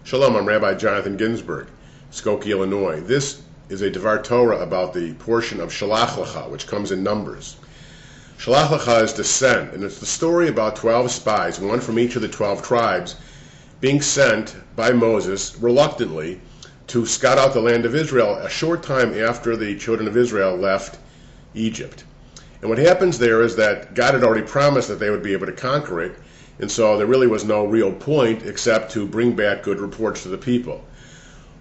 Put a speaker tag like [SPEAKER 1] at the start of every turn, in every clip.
[SPEAKER 1] Shalom, I'm Rabbi Jonathan Ginsburg, Skokie, Illinois. This is a Devar Torah about the portion of Shelach lecha, which comes in Numbers. Shelach lecha is to send, and it's the story about 12 spies, one from each of the 12 tribes, being sent by Moses reluctantly to scout out the land of Israel a short time after the children of Israel left Egypt. And what happens there is that God had already promised that they would be able to conquer it, and so there really was no real point except to bring back good reports to the people.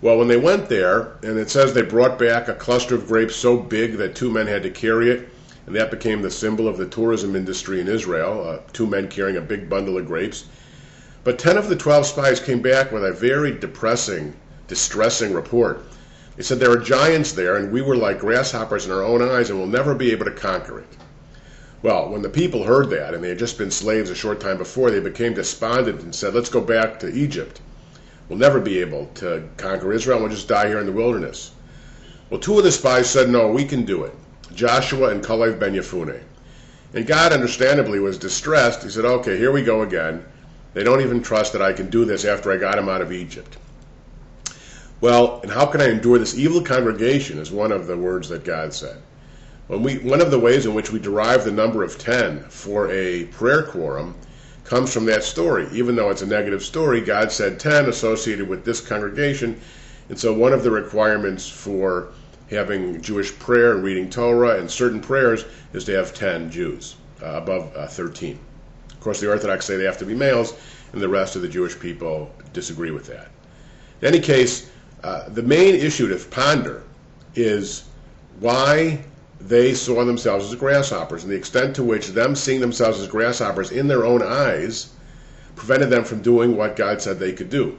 [SPEAKER 1] Well, when they went there, and it says they brought back a cluster of grapes so big that 2 men had to carry it, and that became the symbol of the tourism industry in Israel, 2 men carrying a big bundle of grapes. But 10 of the 12 spies came back with a very depressing, distressing report. They said there are giants there, and we were like grasshoppers in our own eyes, and we'll never be able to conquer it. Well, when the people heard that, and they had just been slaves a short time before, they became despondent and said, let's go back to Egypt. We'll never be able to conquer Israel, and we'll just die here in the wilderness. Well, 2 of the spies said, no, we can do it, Joshua and Kalev ben Yefuneh. And God, understandably, was distressed. He said, okay, here we go again. They don't even trust that I can do this after I got them out of Egypt. Well, and how can I endure this evil congregation is one of the words that God said. One of the ways in which we derive the number of 10 for a prayer quorum comes from that story. Even though it's a negative story, God said 10 associated with this congregation, and so one of the requirements for having Jewish prayer and reading Torah and certain prayers is to have 10 Jews, above 13. Of course, the Orthodox say they have to be males, and the rest of the Jewish people disagree with that. In any case, the main issue to ponder is why they saw themselves as grasshoppers, and the extent to which them seeing themselves as grasshoppers in their own eyes prevented them from doing what God said they could do.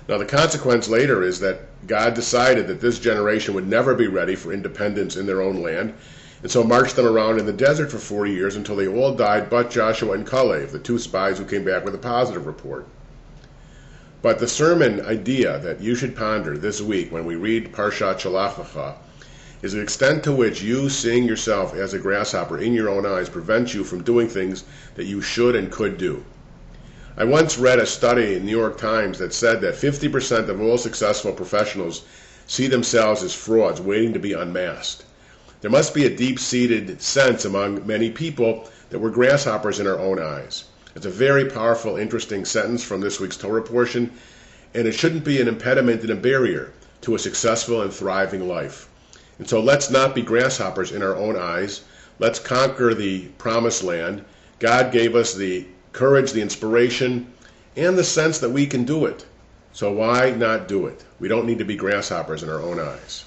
[SPEAKER 1] Now, the consequence later is that God decided that this generation would never be ready for independence in their own land, and so marched them around in the desert for 40 years until they all died but Joshua and Kalev, the 2 spies who came back with a positive report. But the sermon idea that you should ponder this week when we read Parshat Shelach lecha is the extent to which you seeing yourself as a grasshopper in your own eyes prevents you from doing things that you should and could do. I once read a study in the New York Times that said that 50% of all successful professionals see themselves as frauds waiting to be unmasked. There must be a deep-seated sense among many people that we're grasshoppers in our own eyes. It's a very powerful, interesting sentence from this week's Torah portion, and it shouldn't be an impediment and a barrier to a successful and thriving life. And so let's not be grasshoppers in our own eyes. Let's conquer the promised land. God gave us the courage, the inspiration, and the sense that we can do it. So why not do it? We don't need to be grasshoppers in our own eyes.